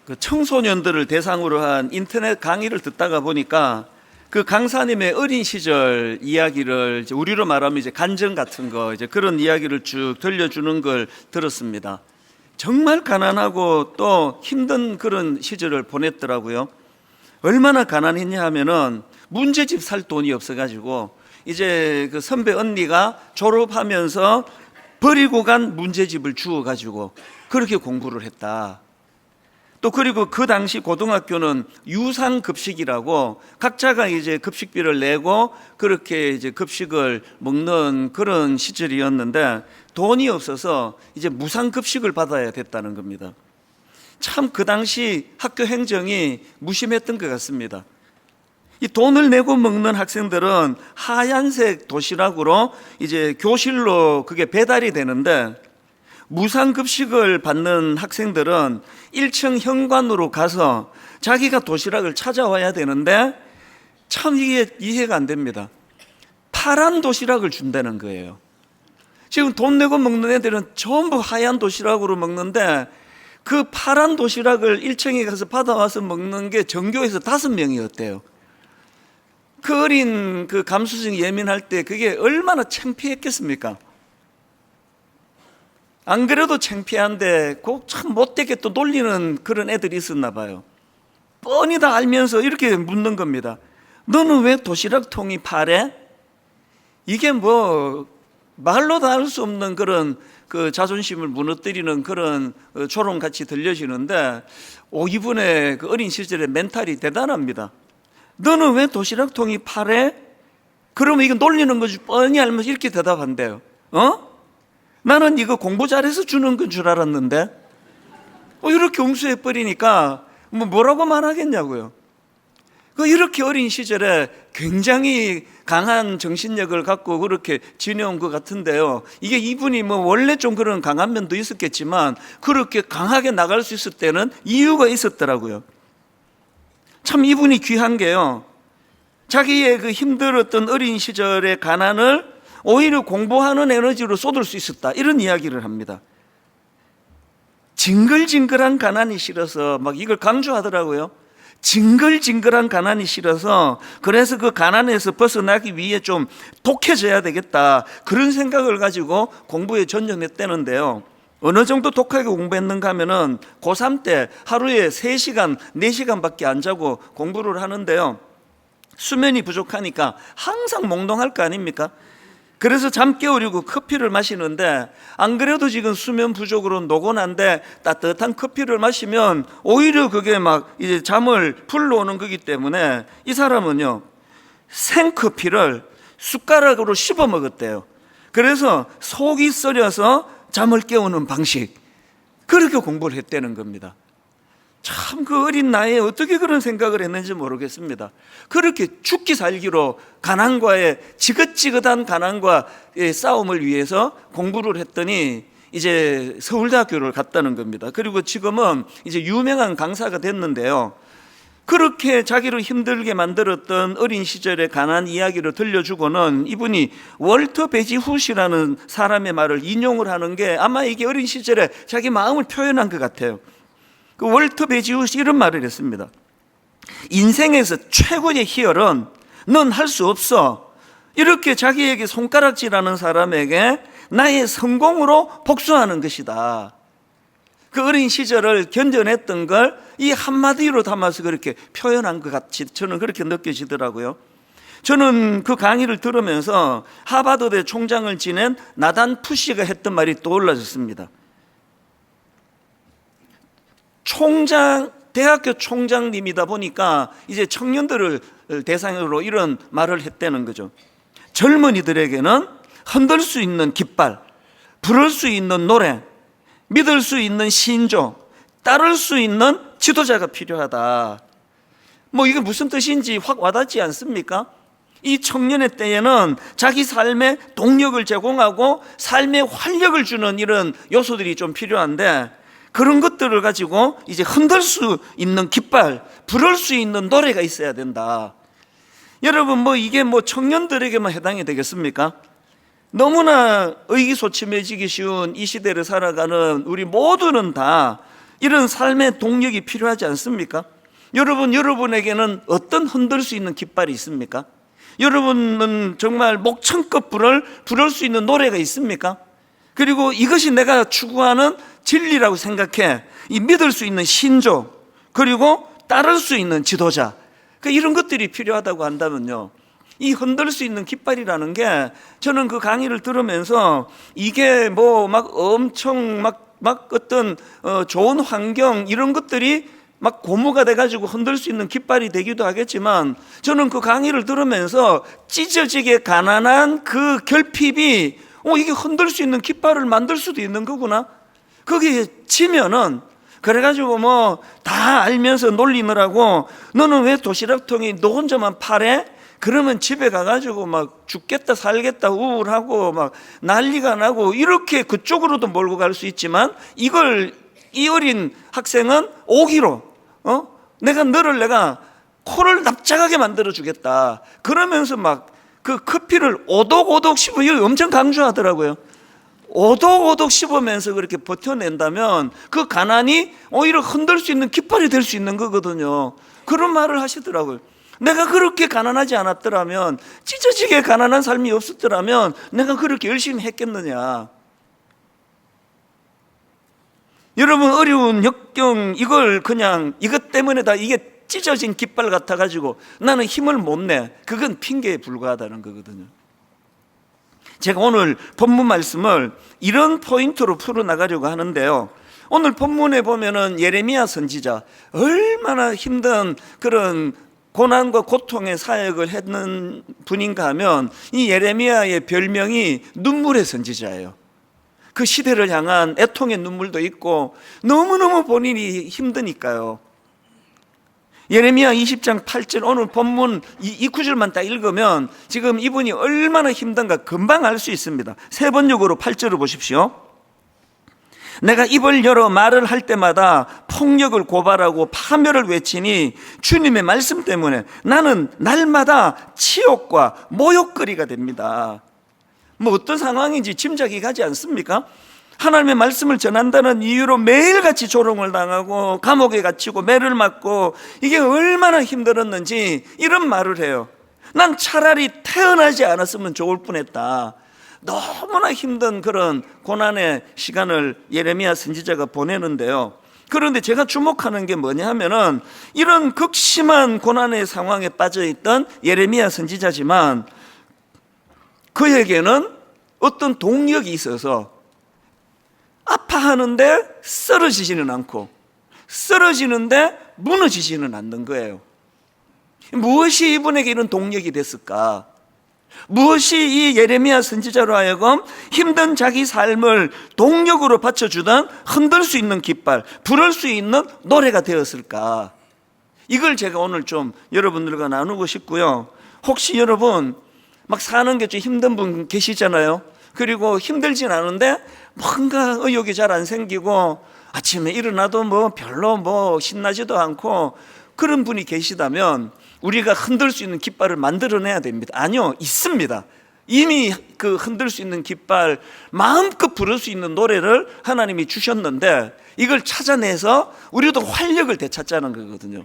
그 청소년들을 대상으로 한 인터넷 강의를 듣다가 보니까 그 강사님의 어린 시절 이야기를 우리로 말하면 이제 간증 같은 거 이제 그런 이야기를 쭉 들려주는 걸 들었습니다. 정말 가난하고 또 힘든 그런 시절을 보냈더라고요. 얼마나 가난했냐 하면은 문제집 살 돈이 없어가지고 이제 그 선배 언니가 졸업하면서 버리고 간 문제집을 주워가지고 그렇게 공부를 했다. 또 그리고 그 당시 고등학교는 유상급식이라고 각자가 이제 급식비를 내고 그렇게 이제 급식을 먹는 그런 시절이었는데 돈이 없어서 이제 무상급식을 받아야 됐다는 겁니다. 참 그 당시 학교 행정이 무심했던 것 같습니다. 이 돈을 내고 먹는 학생들은 하얀색 도시락으로 이제 교실로 그게 배달이 되는데 무상급식을 받는 학생들은 1층 현관으로 가서 자기가 도시락을 찾아와야 되는데 참 이게 이해가 안 됩니다. 파란 도시락을 준다는 거예요. 지금 돈 내고 먹는 애들은 전부 하얀 도시락으로 먹는데 그 파란 도시락을 1층에 가서 받아와서 먹는 게 전교에서 5명이었대요. 그 어린 그 감수성이 예민할 때 그게 얼마나 창피했겠습니까? 안 그래도 창피한데 꼭 참 못되게 또 놀리는 그런 애들이 있었나 봐요. 뻔히 다 알면서 이렇게 묻는 겁니다. 너는 왜 도시락통이 파래? 이게 뭐 말로 다 할 수 없는 그런 그 자존심을 무너뜨리는 그런 조롱같이 들려지는데 이분의 그 어린 시절의 멘탈이 대단합니다. 너는 왜 도시락통이 파래? 그러면 이거 놀리는 거지 뻔히 알면서 이렇게 대답한대요. 나는 이거 공부 잘해서 주는 건 줄 알았는데 이렇게 웅수해 버리니까 뭐라고 말하겠냐고요. 이렇게 어린 시절에 굉장히 강한 정신력을 갖고 그렇게 지내온 것 같은데요. 이게 이분이 원래 좀 그런 강한 면도 있었겠지만 그렇게 강하게 나갈 수 있을 때는 이유가 있었더라고요. 참 이분이 귀한 게요. 자기의 그 힘들었던 어린 시절의 가난을 오히려 공부하는 에너지로 쏟을 수 있었다. 이런 이야기를 합니다. 징글징글한 가난이 싫어서 막 이걸 강조하더라고요. 징글징글한 가난이 싫어서 그래서 그 가난에서 벗어나기 위해 좀 독해져야 되겠다. 그런 생각을 가지고 공부에 전념했다는데요. 어느 정도 독하게 공부했는가 하면은 고3 때 하루에 3시간, 4시간밖에 안 자고 공부를 하는데요. 수면이 부족하니까 항상 몽롱할 거 아닙니까? 그래서 잠 깨우려고 커피를 마시는데 안 그래도 지금 수면 부족으로 노곤한데 따뜻한 커피를 마시면 오히려 그게 막 이제 잠을 불러오는 거기 때문에 이 사람은요 생커피를 숟가락으로 씹어 먹었대요. 그래서 속이 썰려서 잠을 깨우는 방식, 그렇게 공부를 했다는 겁니다. 참 그 어린 나이에 어떻게 그런 생각을 했는지 모르겠습니다. 그렇게 죽기 살기로 가난과의 지긋지긋한 가난과의 싸움을 위해서 공부를 했더니 이제 서울대학교를 갔다는 겁니다. 그리고 지금은 이제 유명한 강사가 됐는데요. 그렇게 자기를 힘들게 만들었던 어린 시절의 가난 이야기를 들려주고는 이분이 월터 베지훗이라는 사람의 말을 인용을 하는 게 아마 이게 어린 시절에 자기 마음을 표현한 것 같아요. 그 월터 베지훗이 이런 말을 했습니다. 인생에서 최고의 희열은 넌 할 수 없어. 이렇게 자기에게 손가락질하는 사람에게 나의 성공으로 복수하는 것이다. 그 어린 시절을 견뎌냈던 걸 이 한마디로 담아서 그렇게 표현한 것 같이 저는 그렇게 느껴지더라고요. 저는 그 강의를 들으면서 하버드대 총장을 지낸 나단 푸시가 했던 말이 떠올라졌습니다. 대학교 총장님이다 보니까 이제 청년들을 대상으로 이런 말을 했다는 거죠. 젊은이들에게는 흔들 수 있는 깃발, 부를 수 있는 노래, 믿을 수 있는 신조, 따를 수 있는 지도자가 필요하다. 이게 무슨 뜻인지 확 와닿지 않습니까? 이 청년의 때에는 자기 삶에 동력을 제공하고 삶에 활력을 주는 이런 요소들이 좀 필요한데 그런 것들을 가지고 이제 흔들 수 있는 깃발, 부를 수 있는 노래가 있어야 된다. 여러분 이게 청년들에게만 해당이 되겠습니까? 너무나 의기소침해지기 쉬운 이 시대를 살아가는 우리 모두는 다 이런 삶의 동력이 필요하지 않습니까? 여러분에게는 어떤 흔들 수 있는 깃발이 있습니까? 여러분은 정말 목청껏 부를 수 있는 노래가 있습니까? 그리고 이것이 내가 추구하는 진리라고 생각해 이 믿을 수 있는 신조, 그리고 따를 수 있는 지도자, 이런 것들이 필요하다고 한다면요, 이 흔들 수 있는 깃발이라는 게, 저는 그 강의를 들으면서 이게 뭐 막 엄청 막 어떤 좋은 환경 이런 것들이 막 고무가 돼가지고 흔들 수 있는 깃발이 되기도 하겠지만, 저는 그 강의를 들으면서 찢어지게 가난한 그 결핍이 이게 흔들 수 있는 깃발을 만들 수도 있는 거구나. 거기에 치면은 그래가지고 뭐 다 알면서 놀리느라고 너는 왜 도시락통이 너 혼자만 파래? 그러면 집에 가가지고 막 죽겠다 살겠다 우울하고 막 난리가 나고 이렇게 그쪽으로도 몰고 갈 수 있지만, 이걸 이 어린 학생은 오기로 내가 코를 납작하게 만들어 주겠다 그러면서 막 그 커피를 오독오독 씹어, 이거 엄청 강조하더라고요. 오독오독 씹으면서 그렇게 버텨낸다면 그 가난이 오히려 흔들 수 있는 깃발이 될 수 있는 거거든요. 그런 말을 하시더라고요. 내가 그렇게 가난하지 않았더라면, 찢어지게 가난한 삶이 없었더라면 내가 그렇게 열심히 했겠느냐. 여러분, 어려운 역경, 이걸 그냥 이것 때문에 다 이게 찢어진 깃발 같아가지고 나는 힘을 못 내, 그건 핑계에 불과하다는 거거든요. 제가 오늘 본문 말씀을 이런 포인트로 풀어나가려고 하는데요, 오늘 본문에 보면은 예레미야 선지자 얼마나 힘든 그런 고난과 고통의 사역을 했는 분인가 하면, 이 예레미야의 별명이 눈물의 선지자예요. 그 시대를 향한 애통의 눈물도 있고 너무너무 본인이 힘드니까요. 예레미야 20장 8절, 오늘 본문 이 구절만 딱 읽으면 지금 이분이 얼마나 힘든가 금방 알 수 있습니다. 세 번역으로 8절을 보십시오. 내가 입을 열어 말을 할 때마다 폭력을 고발하고 파멸을 외치니 주님의 말씀 때문에 나는 날마다 치욕과 모욕거리가 됩니다. 뭐 어떤 상황인지 짐작이 가지 않습니까? 하나님의 말씀을 전한다는 이유로 매일같이 조롱을 당하고 감옥에 갇히고 매를 맞고, 이게 얼마나 힘들었는지 이런 말을 해요. 난 차라리 태어나지 않았으면 좋을 뻔했다. 너무나 힘든 그런 고난의 시간을 예레미야 선지자가 보내는데요, 그런데 제가 주목하는 게 뭐냐 하면은, 이런 극심한 고난의 상황에 빠져있던 예레미야 선지자지만 그에게는 어떤 동력이 있어서 아파하는데 쓰러지지는 않고 쓰러지는데 무너지지는 않는 거예요. 무엇이 이분에게 이런 동력이 됐을까? 무엇이 이 예레미야 선지자로 하여금 힘든 자기 삶을 동력으로 받쳐주던 흔들 수 있는 깃발, 부를 수 있는 노래가 되었을까? 이걸 제가 오늘 좀 여러분들과 나누고 싶고요. 혹시 여러분 막 사는 게 좀 힘든 분 계시잖아요. 그리고 힘들진 않은데 뭔가 의욕이 잘 안 생기고 아침에 일어나도 뭐 별로 뭐 신나지도 않고 그런 분이 계시다면, 우리가 흔들 수 있는 깃발을 만들어내야 됩니다. 아니요, 있습니다. 이미 그 흔들 수 있는 깃발, 마음껏 부를 수 있는 노래를 하나님이 주셨는데, 이걸 찾아내서 우리도 활력을 되찾자는 거거든요.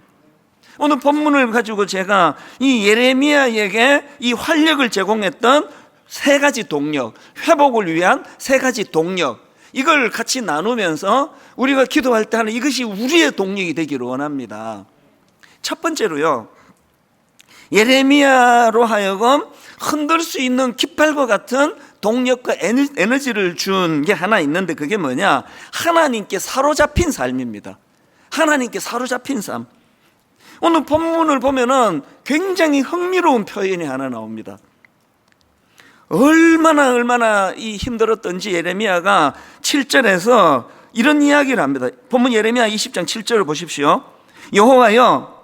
오늘 본문을 가지고 제가 이 예레미야에게 이 활력을 제공했던 세 가지 동력, 회복을 위한 세 가지 동력, 이걸 같이 나누면서 우리가 기도할 때 하는 이것이 우리의 동력이 되기를 원합니다. 첫 번째로요, 예레미야로 하여금 흔들 수 있는 깃발과 같은 동력과 에너지를 준 게 하나 있는데, 그게 뭐냐? 하나님께 사로잡힌 삶입니다. 하나님께 사로잡힌 삶. 오늘 본문을 보면은 굉장히 흥미로운 표현이 하나 나옵니다. 얼마나 이 힘들었던지 예레미야가 7절에서 이런 이야기를 합니다. 본문 예레미야 20장 7절을 보십시오. 여호와여,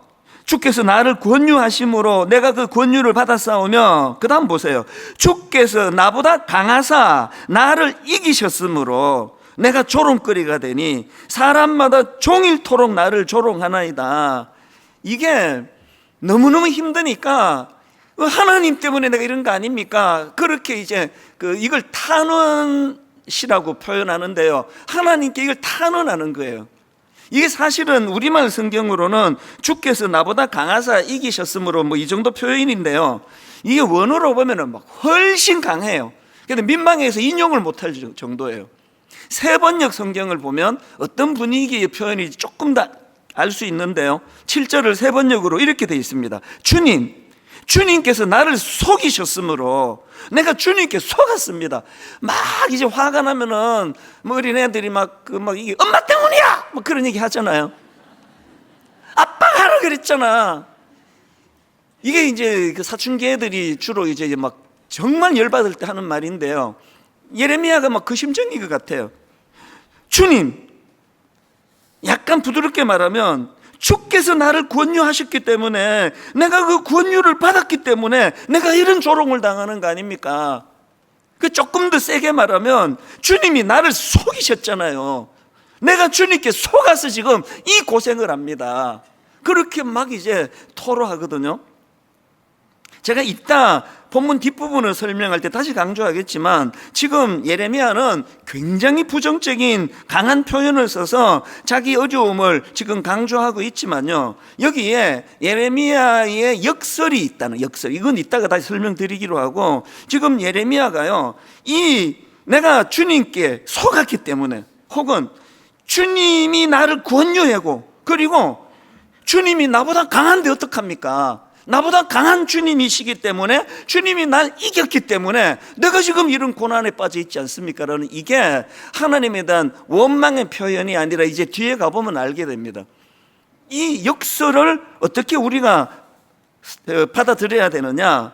주께서 나를 권유하심으로 내가 그 권유를 받았사오며, 그 다음 보세요. 주께서 나보다 강하사 나를 이기셨으므로 내가 조롱거리가 되니 사람마다 종일토록 나를 조롱하나이다. 이게 너무너무 힘드니까 하나님 때문에 내가 이런 거 아닙니까? 그렇게 이제 이걸 탄원시라고 표현하는데요, 하나님께 이걸 탄원하는 거예요. 이게 사실은 우리말 성경으로는 주께서 나보다 강하사 이기셨으므로 뭐 이 정도 표현인데요, 이게 원어로 보면은 막 훨씬 강해요. 근데 민방에서 인용을 못할 정도예요. 세 번역 성경을 보면 어떤 분위기의 표현인지 조금 더 알 수 있는데요, 7절을 세 번역으로 이렇게 되어 있습니다. 주님께서 나를 속이셨으므로 내가 주님께 속았습니다. 막 이제 화가 나면은 뭐 어린애들이 막 이게 엄마 때문이야 뭐 그런 얘기 하잖아요. 아빠가 하라 그랬잖아. 이게 이제 그 사춘기 애들이 주로 이제 막 정말 열받을 때 하는 말인데요, 예레미야가 막 그 심정인 것 같아요. 주님, 약간 부드럽게 말하면 주께서 나를 권유하셨기 때문에, 내가 그 권유를 받았기 때문에 내가 이런 조롱을 당하는 거 아닙니까? 그 조금 더 세게 말하면 주님이 나를 속이셨잖아요. 내가 주님께 속아서 지금 이 고생을 합니다. 그렇게 막 이제 토로하거든요. 제가 이따 본문 뒷부분을 설명할 때 다시 강조하겠지만, 지금 예레미야는 굉장히 부정적인 강한 표현을 써서 자기 어려움을 지금 강조하고 있지만요, 여기에 예레미야의 역설이 있다는, 역설, 이건 이따가 다시 설명드리기로 하고, 지금 예레미야가요, 내가 주님께 속았기 때문에, 혹은 주님이 나를 권유하고, 그리고 주님이 나보다 강한데 어떡합니까? 나보다 강한 주님이시기 때문에, 주님이 날 이겼기 때문에 내가 지금 이런 고난에 빠져 있지 않습니까? 라는, 이게 하나님에 대한 원망의 표현이 아니라 이제 뒤에 가보면 알게 됩니다. 이 역설을 어떻게 우리가 받아들여야 되느냐?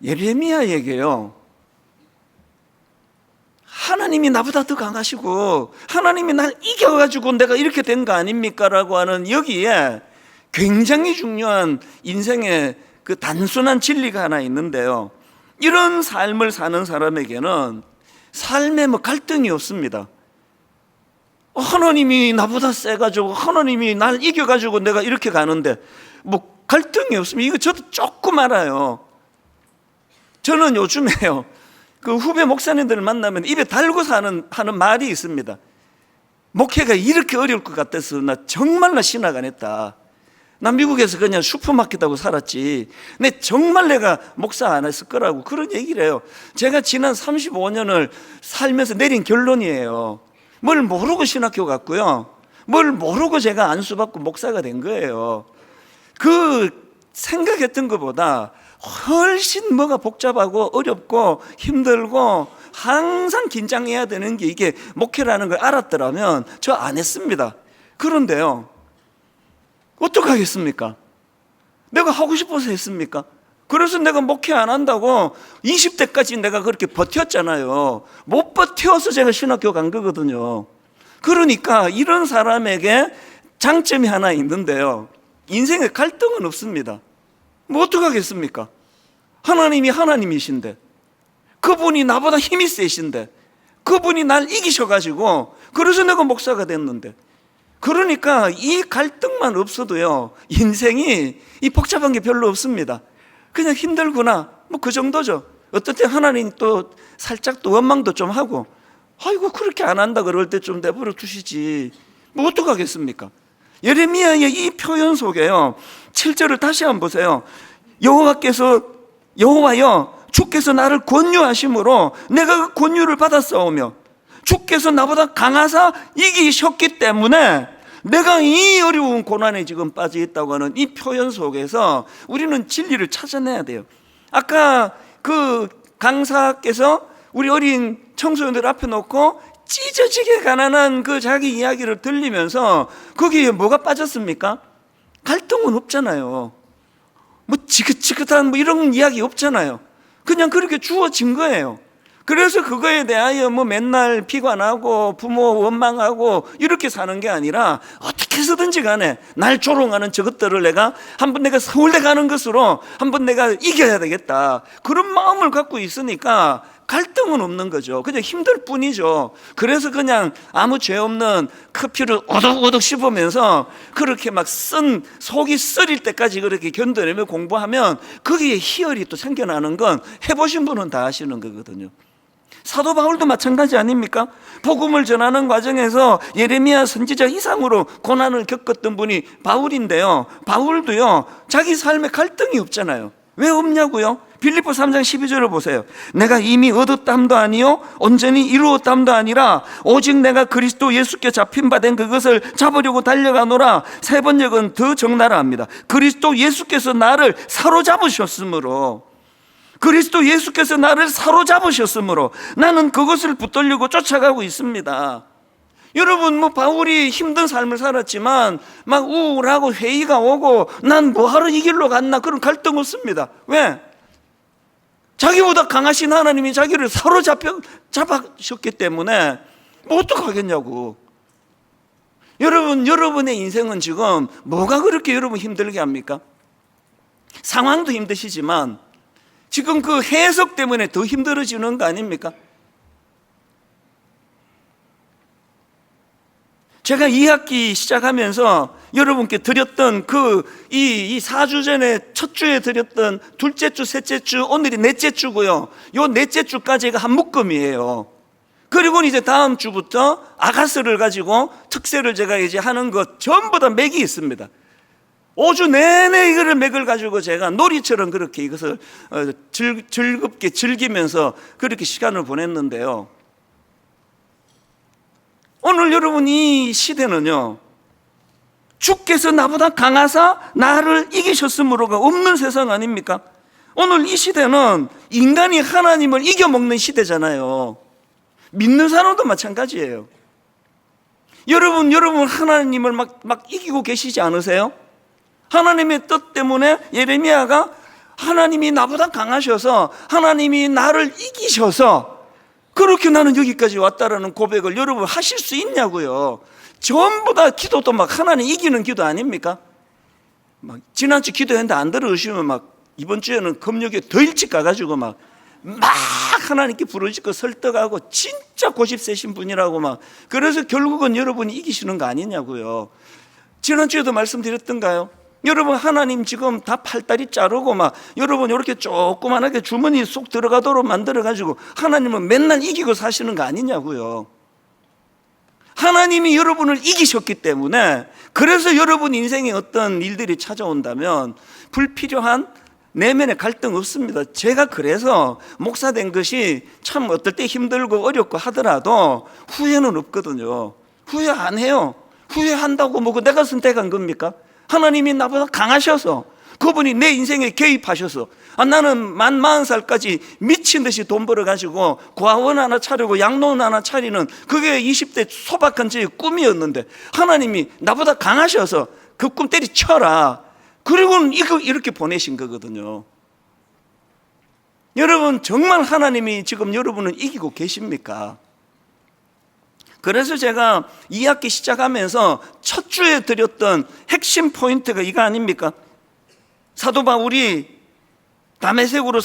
예레미야에게요, 하나님이 나보다 더 강하시고 하나님이 날 이겨가지고 내가 이렇게 된 거 아닙니까? 라고 하는, 여기에 굉장히 중요한 인생의 그 단순한 진리가 하나 있는데요, 이런 삶을 사는 사람에게는 삶에 뭐 갈등이 없습니다. 하나님이 나보다 세가지고 하나님이 날 이겨가지고 내가 이렇게 가는데 뭐 갈등이 없습니다. 이거 저도 조금 알아요. 저는 요즘에요, 그 후배 목사님들을 만나면 입에 달고 하는 말이 있습니다. 목회가 이렇게 어려울 것 같아서 나 정말 신학 안 했다. 나 미국에서 그냥 슈퍼마켓하고 살았지. 근데 정말 내가 목사 안 했을 거라고 그런 얘기를 해요. 제가 지난 35년을 살면서 내린 결론이에요. 뭘 모르고 신학교 갔고요, 뭘 모르고 제가 안수받고 목사가 된 거예요. 그 생각했던 것보다 훨씬 뭐가 복잡하고 어렵고 힘들고 항상 긴장해야 되는 게 이게 목회라는 걸 알았더라면 저 안 했습니다. 그런데요, 어떡하겠습니까? 내가 하고 싶어서 했습니까? 그래서 내가 목회 안 한다고 20대까지 내가 그렇게 버텼잖아요. 못 버텨서 제가 신학교 간 거거든요. 그러니까 이런 사람에게 장점이 하나 있는데요, 인생에 갈등은 없습니다. 뭐 어떡하겠습니까? 하나님이 하나님이신데, 그분이 나보다 힘이 세신데, 그분이 날 이기셔가지고 그래서 내가 목사가 됐는데, 그러니까 이 갈등만 없어도요, 인생이 이 복잡한 게 별로 없습니다. 그냥 힘들구나 뭐 그 정도죠. 어떨 때 하나님 또 살짝 또 원망도 좀 하고, 아이고 그렇게 안 한다 그럴 때 좀 내버려 두시지 뭐 어떡하겠습니까? 예레미야의 이 표현 속에요, 7절을 다시 한번 보세요. 여호와여 주께서 나를 권유하심으로 내가 그 권유를 받았사오며 주께서 나보다 강하사 이기셨기 때문에 내가 이 어려운 고난에 지금 빠져 있다고 하는 이 표현 속에서 우리는 진리를 찾아내야 돼요. 아까 그 강사께서 우리 어린 청소년들 앞에 놓고 찢어지게 가난한 그 자기 이야기를 들리면서 거기에 뭐가 빠졌습니까? 갈등은 없잖아요. 뭐 지긋지긋한 뭐 이런 이야기 없잖아요. 그냥 그렇게 주어진 거예요. 그래서 그거에 대하여 뭐 맨날 비관하고 부모 원망하고 이렇게 사는 게 아니라, 어떻게 해서든지 간에 날 조롱하는 저것들을 내가 한번 내가 서울대 가는 것으로 한번 내가 이겨야 되겠다, 그런 마음을 갖고 있으니까 갈등은 없는 거죠. 그냥 힘들 뿐이죠. 그래서 그냥 아무 죄 없는 커피를 오독오독 씹으면서 그렇게 막 속이 쓰릴 때까지 그렇게 견뎌내며 공부하면 거기에 희열이 또 생겨나는 건 해보신 분은 다 아시는 거거든요. 사도 바울도 마찬가지 아닙니까? 복음을 전하는 과정에서 예레미야 선지자 이상으로 고난을 겪었던 분이 바울인데요, 바울도요 자기 삶에 갈등이 없잖아요. 왜 없냐고요? 빌립보 3장 12절을 보세요. 내가 이미 얻었담도 아니요 온전히 이루었담도 아니라 오직 내가 그리스도 예수께 잡힌 바 된 그것을 잡으려고 달려가노라. 세 번역은 더 적나라 합니다. 그리스도 예수께서 나를 사로잡으셨으므로, 그리스도 예수께서 나를 사로잡으셨으므로 나는 그것을 붙들려고 쫓아가고 있습니다. 여러분, 바울이 힘든 삶을 살았지만 막 우울하고 회의가 오고 난 뭐하러 이 길로 갔나 그런 갈등 없습니다. 왜? 자기보다 강하신 하나님이 자기를 잡으셨기 때문에 뭐 어떡하겠냐고. 여러분, 여러분의 인생은 지금 뭐가 그렇게 여러분 힘들게 합니까? 상황도 힘드시지만 지금 그 해석 때문에 더 힘들어지는 거 아닙니까? 제가 2학기 시작하면서 여러분께 드렸던 이 4주 전에 첫 주에 드렸던 둘째 주, 셋째 주, 오늘이 넷째 주고요. 요 넷째 주까지가 한 묶음이에요. 그리고 이제 다음 주부터 아가스를 가지고 특세를 제가 이제 하는 것 전부 다 맥이 있습니다. 5주 내내 이거를 맥을 가지고 제가 놀이처럼 그렇게 이것을 즐겁게 즐기면서 그렇게 시간을 보냈는데요. 오늘 여러분, 이 시대는요, 주께서 나보다 강하사 나를 이기셨으므로가 없는 세상 아닙니까? 오늘 이 시대는 인간이 하나님을 이겨먹는 시대잖아요. 믿는 사람도 마찬가지예요. 여러분 하나님을 막 이기고 계시지 않으세요? 하나님의 뜻 때문에 예레미야가 하나님이 나보다 강하셔서 하나님이 나를 이기셔서 그렇게 나는 여기까지 왔다라는 고백을 여러분 하실 수 있냐고요. 전부 다 기도도 막 하나님 이기는 기도 아닙니까? 막 지난주 기도했는데 안 들어오시면 막 이번 주에는 금요일에 더 일찍 가가지고 막 하나님께 부르짖고 설득하고 진짜 고집 세신 분이라고 막, 그래서 결국은 여러분이 이기시는 거 아니냐고요. 지난주에도 말씀드렸던가요? 여러분, 하나님 지금 다 팔다리 자르고 막 여러분 이렇게 조그만하게 주머니 쏙 들어가도록 만들어가지고 하나님은 맨날 이기고 사시는 거 아니냐고요. 하나님이 여러분을 이기셨기 때문에, 그래서 여러분 인생에 어떤 일들이 찾아온다면 불필요한 내면의 갈등 없습니다. 제가 그래서 목사 된 것이 참 어떨 때 힘들고 어렵고 하더라도 후회는 없거든요. 후회 안 해요. 후회한다고 뭐 내가 선택한 겁니까? 하나님이 나보다 강하셔서 그분이 내 인생에 개입하셔서 나는 만 40살까지 미친 듯이 돈 벌어가지고 과원 하나 차리고 양로원 하나 차리는 그게 20대 소박한 제 꿈이었는데 하나님이 나보다 강하셔서 그 꿈 때리쳐라. 그리고는 이렇게 보내신 거거든요. 여러분, 정말 하나님이 지금 여러분을 이기고 계십니까? 그래서 제가 2학기 시작하면서 첫 주에 드렸던 핵심 포인트가 이거 아닙니까? 사도 바울이 다메섹으로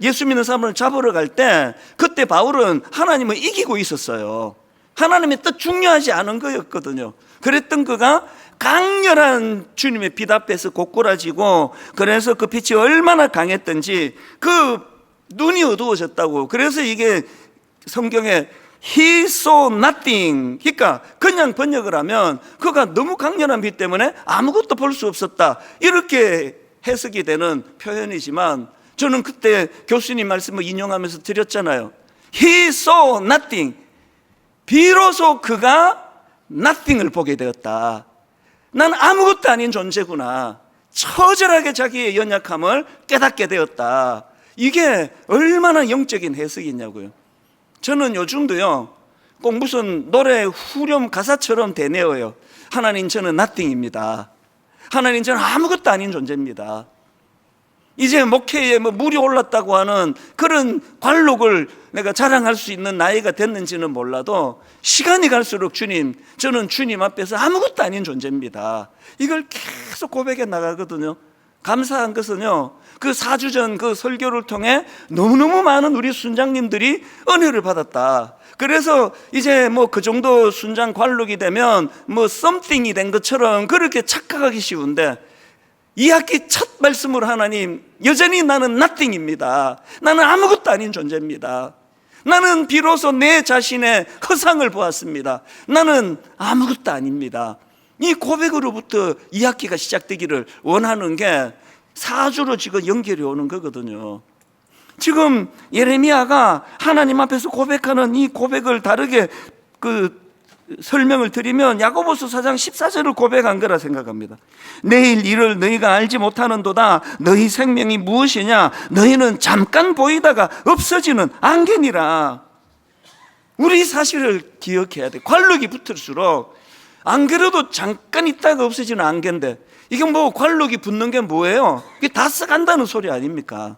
예수 믿는 사람을 잡으러 갈 때 그때 바울은 하나님을 이기고 있었어요. 하나님의 뜻 중요하지 않은 거였거든요. 그랬던 그가 강렬한 주님의 빛 앞에서 고꾸라지고, 그래서 그 빛이 얼마나 강했던지 그 눈이 어두워졌다고. 그래서 이게 성경에 He saw nothing, 그러니까 그냥 번역을 하면 그가 너무 강렬한 빛 때문에 아무것도 볼 수 없었다, 이렇게 해석이 되는 표현이지만 저는 그때 교수님 말씀을 인용하면서 드렸잖아요. He saw nothing, 비로소 그가 nothing을 보게 되었다. 난 아무것도 아닌 존재구나. 처절하게 자기의 연약함을 깨닫게 되었다. 이게 얼마나 영적인 해석이냐고요. 저는 요즘도요, 꼭 무슨 노래 후렴 가사처럼 되뇌어요. 하나님, 저는 nothing입니다. 하나님, 저는 아무것도 아닌 존재입니다. 이제 목회에 물이 올랐다고 하는 그런 관록을 내가 자랑할 수 있는 나이가 됐는지는 몰라도 시간이 갈수록 주님, 저는 주님 앞에서 아무것도 아닌 존재입니다. 이걸 계속 고백해 나가거든요. 감사한 것은요, 그 4주 전 그 설교를 통해 너무너무 많은 우리 순장님들이 은혜를 받았다. 그래서 이제 그 정도 순장 관록이 되면 something이 된 것처럼 그렇게 착각하기 쉬운데, 2학기 첫 말씀으로 하나님, 여전히 나는 nothing입니다. 나는 아무것도 아닌 존재입니다. 나는 비로소 내 자신의 허상을 보았습니다. 나는 아무것도 아닙니다. 이 고백으로부터 이야기가 시작되기를 원하는 게 사주로 지금 연결이 오는 거거든요. 지금 예레미야가 하나님 앞에서 고백하는 이 고백을 다르게 설명을 드리면 야고보서 4장 14절을 고백한 거라 생각합니다. 내일 일을 너희가 알지 못하는도다. 너희 생명이 무엇이냐? 너희는 잠깐 보이다가 없어지는 안개니라. 우리 사실을 기억해야 돼. 관록이 붙을수록 안 그래도 잠깐 있다가 없어지는 안개인데, 이게 뭐 관록이 붙는 게 뭐예요? 이게 다 써간다는 소리 아닙니까?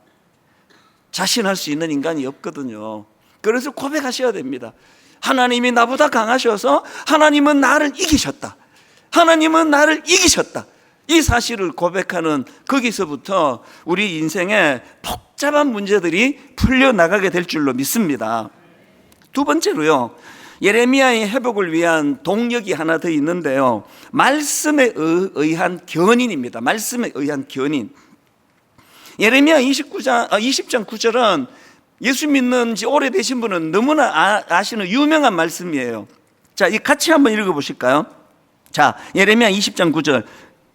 자신할 수 있는 인간이 없거든요. 그래서 고백하셔야 됩니다. 하나님이 나보다 강하셔서 하나님은 나를 이기셨다. 하나님은 나를 이기셨다. 이 사실을 고백하는 거기서부터 우리 인생의 복잡한 문제들이 풀려나가게 될 줄로 믿습니다. 두 번째로요, 예레미야의 회복을 위한 동력이 하나 더 있는데요, 말씀에 의한 견인입니다. 말씀에 의한 견인. 예레미야 20장 9절은 예수 믿는 지 오래되신 분은 너무나 아시는 유명한 말씀이에요. 자, 이 같이 한번 읽어보실까요? 자, 예레미야 20장 9절.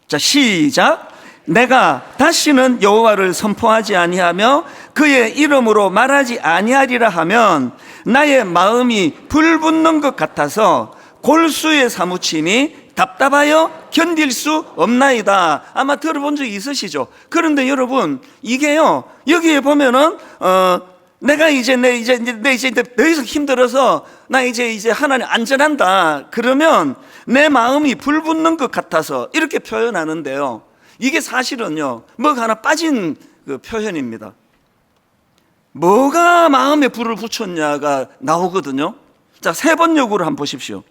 자, 시작. 내가 다시는 여호와를 선포하지 아니하며 그의 이름으로 말하지 아니하리라 하면 나의 마음이 불붙는 것 같아서 골수에 사무치니 답답하여 견딜 수 없나이다. 아마 들어본 적 있으시죠? 그런데 여러분, 이게요, 여기에 보면은 내가 이제 더 이상 힘들어서 나 이제 하나님 안전한다. 그러면 내 마음이 불붙는 것 같아서 이렇게 표현하는데요, 이게 사실은요, 뭐가 하나 빠진 그 표현입니다. 뭐가 마음에 불을 붙였냐가 나오거든요. 자, 세 번역으로 한번 보십시오.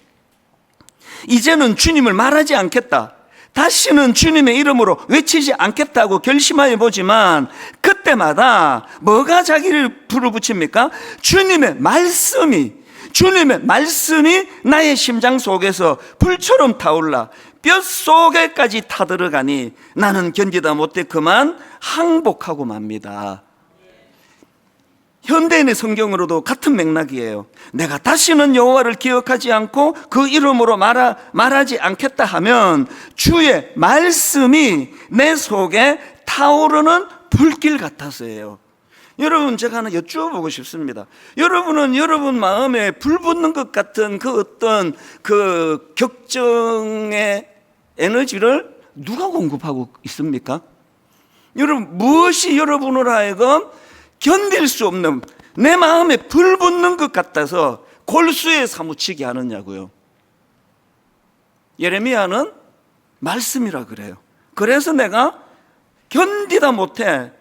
이제는 주님을 말하지 않겠다. 다시는 주님의 이름으로 외치지 않겠다고 결심하여 보지만 그때마다 뭐가 자기를 불을 붙입니까? 주님의 말씀이 나의 심장 속에서 불처럼 타올라 뼛속에까지 타들어가니 나는 견디다 못해 그만 항복하고 맙니다. 현대인의 성경으로도 같은 맥락이에요. 내가 다시는 여호와를 기억하지 않고 그 이름으로 말하지 않겠다 하면 주의 말씀이 내 속에 타오르는 불길 같아서예요. 여러분, 제가 하나 여쭈어보고 싶습니다. 여러분은 여러분 마음에 불 붙는 것 같은 그 어떤 그 격정의 에너지를 누가 공급하고 있습니까? 여러분, 무엇이 여러분을 하여금 견딜 수 없는, 내 마음에 불 붙는 것 같아서 골수에 사무치게 하느냐고요. 예레미야는 말씀이라 그래요. 그래서 내가 견디다 못해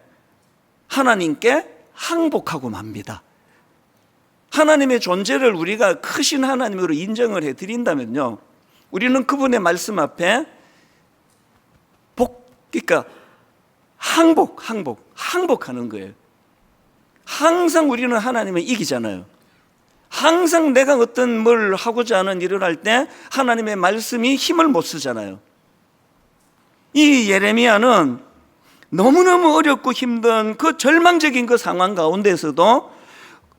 하나님께 항복하고 맙니다. 하나님의 존재를 우리가 크신 하나님으로 인정을 해드린다면요, 우리는 그분의 말씀 앞에 그러니까 항복하는 거예요. 항상 우리는 하나님을 이기잖아요. 항상 내가 어떤 뭘 하고자 하는 일을 할 때 하나님의 말씀이 힘을 못 쓰잖아요. 이 예레미야는 너무너무 어렵고 힘든 그 절망적인 그 상황 가운데서도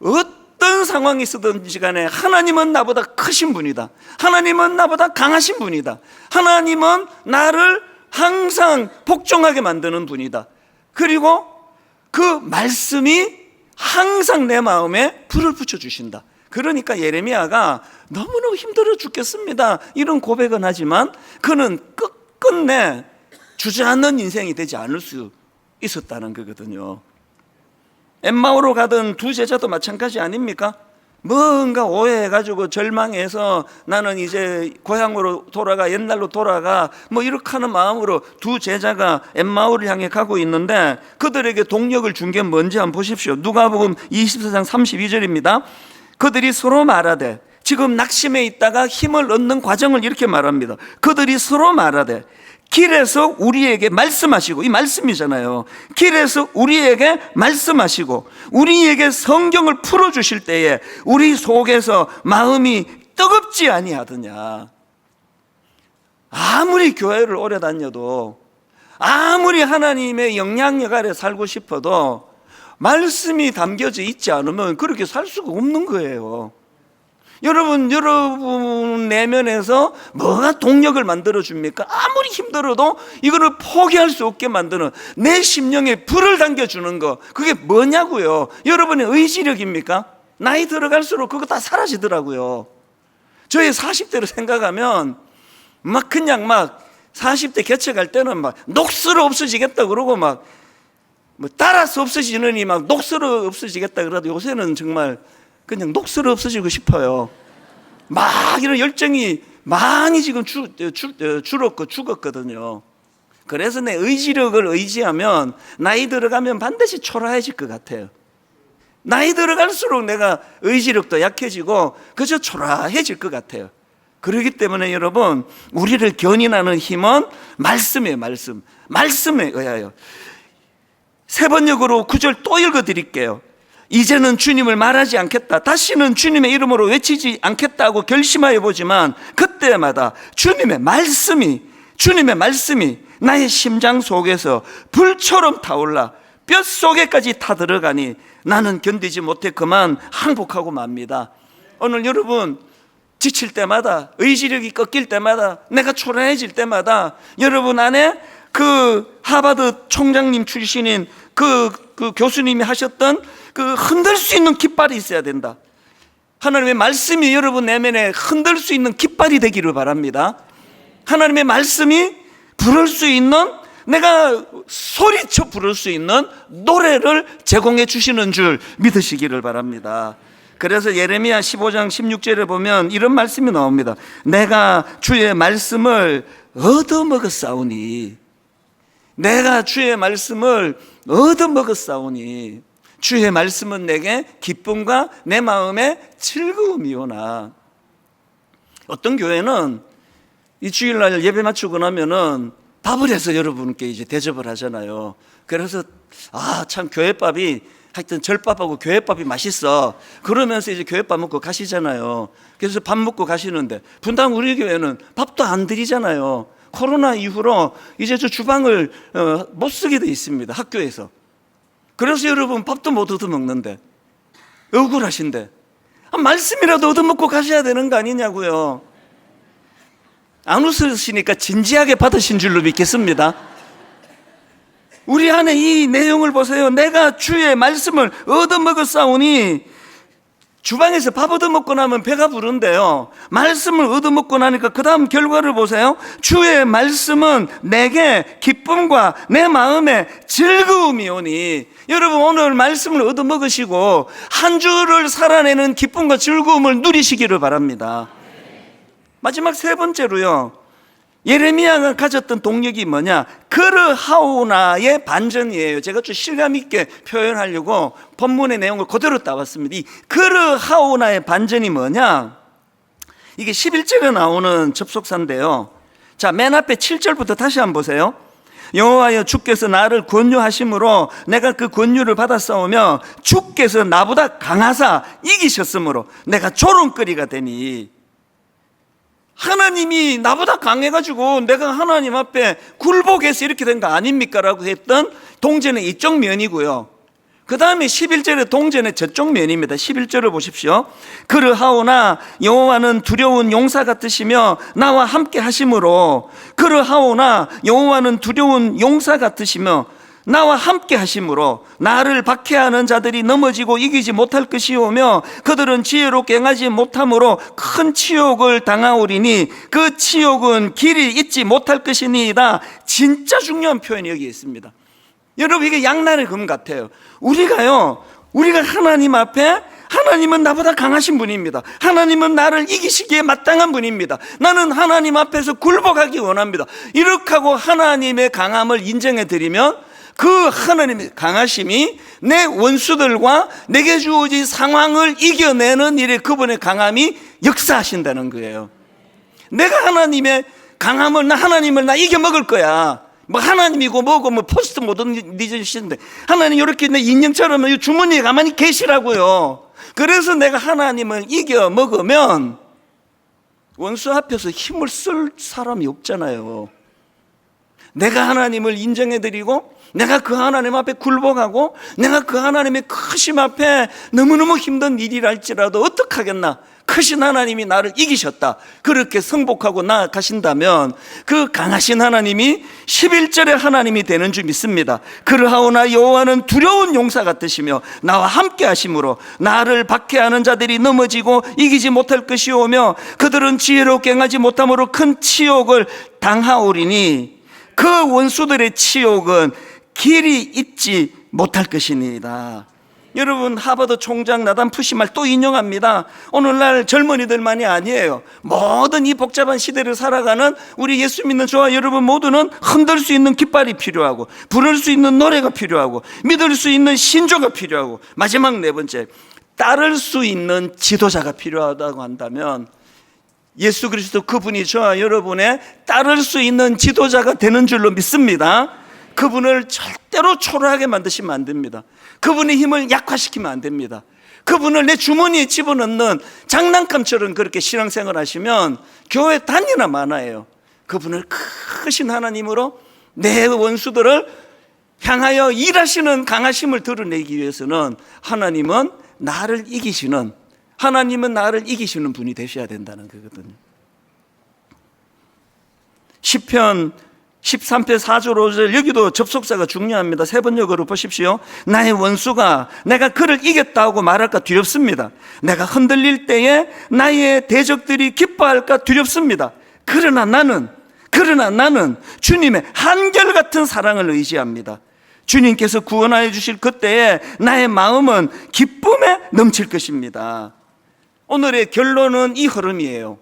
어떤 상황이 있었든지 간에 하나님은 나보다 크신 분이다. 하나님은 나보다 강하신 분이다. 하나님은 나를 항상 복종하게 만드는 분이다. 그리고 그 말씀이 항상 내 마음에 불을 붙여주신다. 그러니까 예레미야가 너무너무 힘들어 죽겠습니다, 이런 고백은 하지만 그는 끝끝내 주저앉는 인생이 되지 않을 수 있었다는 거거든요. 엠마오로 가던 두 제자도 마찬가지 아닙니까? 뭔가 오해해가지고 절망해서 나는 이제 고향으로 돌아가, 옛날로 돌아가, 뭐 이렇게 하는 마음으로 두 제자가 엠마오를 향해 가고 있는데 그들에게 동력을 준 게 뭔지 한번 보십시오. 누가복음 24장 32절입니다. 그들이 서로 말하되, 지금 낙심해 있다가 힘을 얻는 과정을 이렇게 말합니다. 그들이 서로 말하되 길에서 우리에게 말씀하시고, 이 말씀이잖아요. 길에서 우리에게 말씀하시고 우리에게 성경을 풀어주실 때에 우리 속에서 마음이 뜨겁지 아니하더냐. 아무리 교회를 오래 다녀도, 아무리 하나님의 영향력 아래 살고 싶어도 말씀이 담겨져 있지 않으면 그렇게 살 수가 없는 거예요. 여러분 내면에서 뭐가 동력을 만들어 줍니까? 아무리 힘들어도 이거를 포기할 수 없게 만드는, 내 심령에 불을 당겨주는 거, 그게 뭐냐고요? 여러분의 의지력입니까? 나이 들어갈수록 그거 다 사라지더라고요. 저희 40대로 생각하면 그냥 40대 개척할 때는 녹슬어 없어지겠다 그러고 뭐 따라서 없어지느니 녹슬어 없어지겠다 그러도, 요새는 정말 그냥 녹슬어 없어지고 싶어요. 이런 열정이 많이 지금 죽었거든요. 그래서 내 의지력을 의지하면 나이 들어가면 반드시 초라해질 것 같아요. 나이 들어갈수록 내가 의지력도 약해지고 그저 초라해질 것 같아요. 그렇기 때문에 여러분, 우리를 견인하는 힘은 말씀이에요. 말씀에 의하여. 세 번역으로 9절 또 읽어드릴게요. 이제는 주님을 말하지 않겠다, 다시는 주님의 이름으로 외치지 않겠다고 결심하여 보지만 그때마다 주님의 말씀이 나의 심장 속에서 불처럼 타올라 뼛속에까지 타들어가니 나는 견디지 못해 그만 항복하고 맙니다. 오늘 여러분 지칠 때마다, 의지력이 꺾일 때마다, 내가 초라해질 때마다 여러분 안에 그 하버드 총장님 출신인 그 교수님이 하셨던 그 흔들 수 있는 깃발이 있어야 된다. 하나님의 말씀이 여러분 내면에 흔들 수 있는 깃발이 되기를 바랍니다. 하나님의 말씀이 부를 수 있는, 내가 소리쳐 부를 수 있는 노래를 제공해 주시는 줄 믿으시기를 바랍니다. 그래서 예레미야 15장 16절에 보면 이런 말씀이 나옵니다. 내가 주의 말씀을 얻어먹었사오니, 내가 주의 말씀을 얻어먹었사오니 주의 말씀은 내게 기쁨과 내 마음에 즐거움이오나. 어떤 교회는 이 주일날 예배 마치고 나면은 밥을 해서 여러분께 이제 대접을 하잖아요. 그래서 참 교회밥이, 하여튼 절밥하고 교회밥이 맛있어, 그러면서 이제 교회밥 먹고 가시잖아요. 그래서 밥 먹고 가시는데 분당 우리 교회는 밥도 안 드리잖아요. 코로나 이후로 이제 저 주방을 못 쓰게 돼 있습니다, 학교에서. 그래서 여러분 밥도 못 얻어먹는데, 억울하신데 말씀이라도 얻어먹고 가셔야 되는 거 아니냐고요. 안 웃으시니까 진지하게 받으신 줄로 믿겠습니다. 우리 안에 이 내용을 보세요. 내가 주의 말씀을 얻어먹었사오니, 주방에서 밥 얻어먹고 나면 배가 부른데요, 말씀을 얻어먹고 나니까 그 다음 결과를 보세요. 주의 말씀은 내게 기쁨과 내 마음에 즐거움이 오니. 여러분 오늘 말씀을 얻어먹으시고 한 주를 살아내는 기쁨과 즐거움을 누리시기를 바랍니다. 마지막 세 번째로요, 예레미야가 가졌던 동력이 뭐냐? 그르하오나의 반전이에요. 제가 좀 실감 있게 표현하려고 본문의 내용을 그대로 따왔습니다. 이 그르하오나의 반전이 뭐냐? 이게 11절에 나오는 접속사인데요. 자, 맨 앞에 7절부터 다시 한번 보세요. 여호와여 주께서 나를 권유하심으로 내가 그 권유를 받았사오며 주께서 나보다 강하사 이기셨으므로 내가 조롱거리가 되니. 하나님이 나보다 강해가지고 내가 하나님 앞에 굴복해서 이렇게 된 거 아닙니까? 라고 했던 동전의 이쪽 면이고요. 그 다음에 11절의 동전의 저쪽 면입니다. 11절을 보십시오. 그르하오나 여호와는 두려운 용사 같으시며 나와 함께 하심으로, 그르하오나 여호와는 두려운 용사 같으시며 나와 함께 하심으로 나를 박해하는 자들이 넘어지고 이기지 못할 것이오며 그들은 지혜롭게 행하지 못함으로 큰 치욕을 당하오리니 그 치욕은 길이 잊지 못할 것이니이다. 진짜 중요한 표현이 여기 있습니다. 여러분 이게 양날의 검 같아요. 우리가 하나님 앞에, 하나님은 나보다 강하신 분입니다. 하나님은 나를 이기시기에 마땅한 분입니다. 나는 하나님 앞에서 굴복하기 원합니다. 이렇게 하고 하나님의 강함을 인정해 드리면 그 하나님의 강하심이 내 원수들과 내게 주어진 상황을 이겨내는 일에 그분의 강함이 역사하신다는 거예요. 내가 하나님의 강함을, 하나님을 나 이겨먹을 거야. 뭐 하나님이고 뭐고 뭐 포스트 모더니즘이신데 하나님 이렇게 내 인형처럼 주머니에 가만히 계시라고요. 그래서 내가 하나님을 이겨먹으면 원수 앞에서 힘을 쓸 사람이 없잖아요. 내가 하나님을 인정해드리고 내가 그 하나님 앞에 굴복하고 내가 그 하나님의 크심 앞에 너무너무 힘든 일이랄지라도 어떡하겠나, 크신 하나님이 나를 이기셨다, 그렇게 승복하고 나아가신다면 그 강하신 하나님이 11절의 하나님이 되는 줄 믿습니다. 그러하오나 여호와는 두려운 용사 같으시며 나와 함께 하심으로 나를 박해하는 자들이 넘어지고 이기지 못할 것이오며 그들은 지혜롭게 행하지 못함으로 큰 치욕을 당하오리니 그 원수들의 치욕은 길이 잊지 못할 것이니이다. 여러분, 하버드 총장 나단 푸시말 또 인용합니다. 오늘날 젊은이들만이 아니에요. 모든 이 복잡한 시대를 살아가는 우리 예수 믿는 저와 여러분 모두는 흔들 수 있는 깃발이 필요하고 부를 수 있는 노래가 필요하고 믿을 수 있는 신조가 필요하고 마지막 네 번째, 따를 수 있는 지도자가 필요하다고 한다면 예수 그리스도 그분이 저와 여러분의 따를 수 있는 지도자가 되는 줄로 믿습니다. 그분을 절대로 초라하게 만드시면 안 됩니다. 그분의 힘을 약화시키면 안 됩니다. 그분을 내 주머니에 집어넣는 장난감처럼 그렇게 신앙생활 하시면 교회 단위나 많아요. 그분을 크신 하나님으로 내 원수들을 향하여 일하시는 강하심을 드러내기 위해서는 하나님은 나를 이기시는 분이 되셔야 된다는 거거든요. 시편 13편 4절 5절, 여기도 접속사가 중요합니다. 세 번역으로 보십시오. 나의 원수가 내가 그를 이겼다고 말할까 두렵습니다. 내가 흔들릴 때에 나의 대적들이 기뻐할까 두렵습니다. 그러나 나는 주님의 한결같은 사랑을 의지합니다. 주님께서 구원하여 주실 그때에 나의 마음은 기쁨에 넘칠 것입니다. 오늘의 결론은 이 흐름이에요.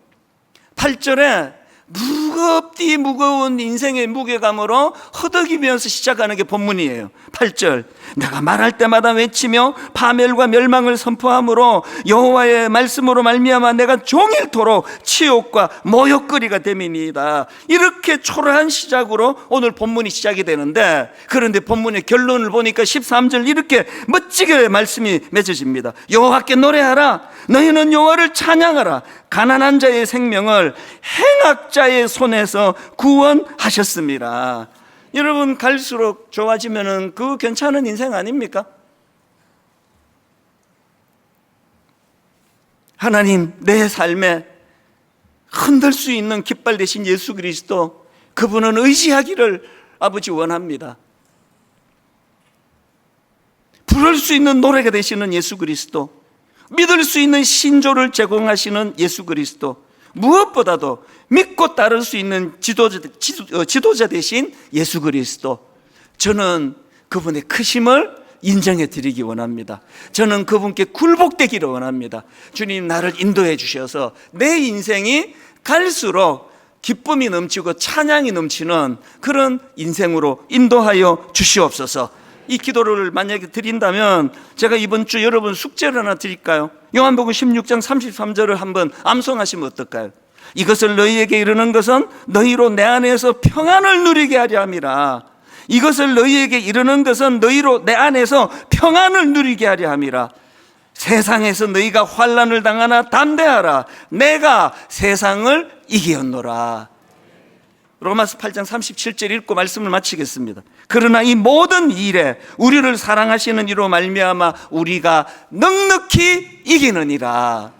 8절에 무겁디 무거운 인생의 무게감으로 허덕이면서 시작하는 게 본문이에요. 8절, 내가 말할 때마다 외치며 파멸과 멸망을 선포함으로 여호와의 말씀으로 말미암아 내가 종일토록 치욕과 모욕거리가 됨이니이다. 이렇게 초라한 시작으로 오늘 본문이 시작이 되는데, 그런데 본문의 결론을 보니까 13절 이렇게 멋지게 말씀이 맺어집니다. 여호와께 노래하라, 너희는 여호와를 찬양하라. 가난한 자의 생명을 행악자의 손에서 구원하셨습니다. 여러분, 갈수록 좋아지면은 그 괜찮은 인생 아닙니까? 하나님, 내 삶에 흔들 수 있는 깃발 되신 예수 그리스도, 그분은 의지하기를 아버지 원합니다. 부를 수 있는 노래가 되시는 예수 그리스도, 믿을 수 있는 신조를 제공하시는 예수 그리스도, 무엇보다도 믿고 따를 수 있는 지도자 되신 예수 그리스도, 저는 그분의 크심을 인정해 드리기 원합니다. 저는 그분께 굴복되기를 원합니다. 주님, 나를 인도해 주셔서 내 인생이 갈수록 기쁨이 넘치고 찬양이 넘치는 그런 인생으로 인도하여 주시옵소서. 이 기도를 만약에 드린다면 제가 이번 주 여러분 숙제를 하나 드릴까요? 요한복음 16장 33절을 한번 암송하시면 어떨까요? 이것을 너희에게 이르는 것은 너희로 내 안에서 평안을 누리게 하려 함이라. 이것을 너희에게 이르는 것은 너희로 내 안에서 평안을 누리게 하려 함이라. 세상에서 너희가 환난을 당하나 담대하라. 내가 세상을 이기었노라. 로마서 8장 37절 읽고 말씀을 마치겠습니다. 그러나 이 모든 일에 우리를 사랑하시는 이로 말미암아 우리가 넉넉히 이기느니라.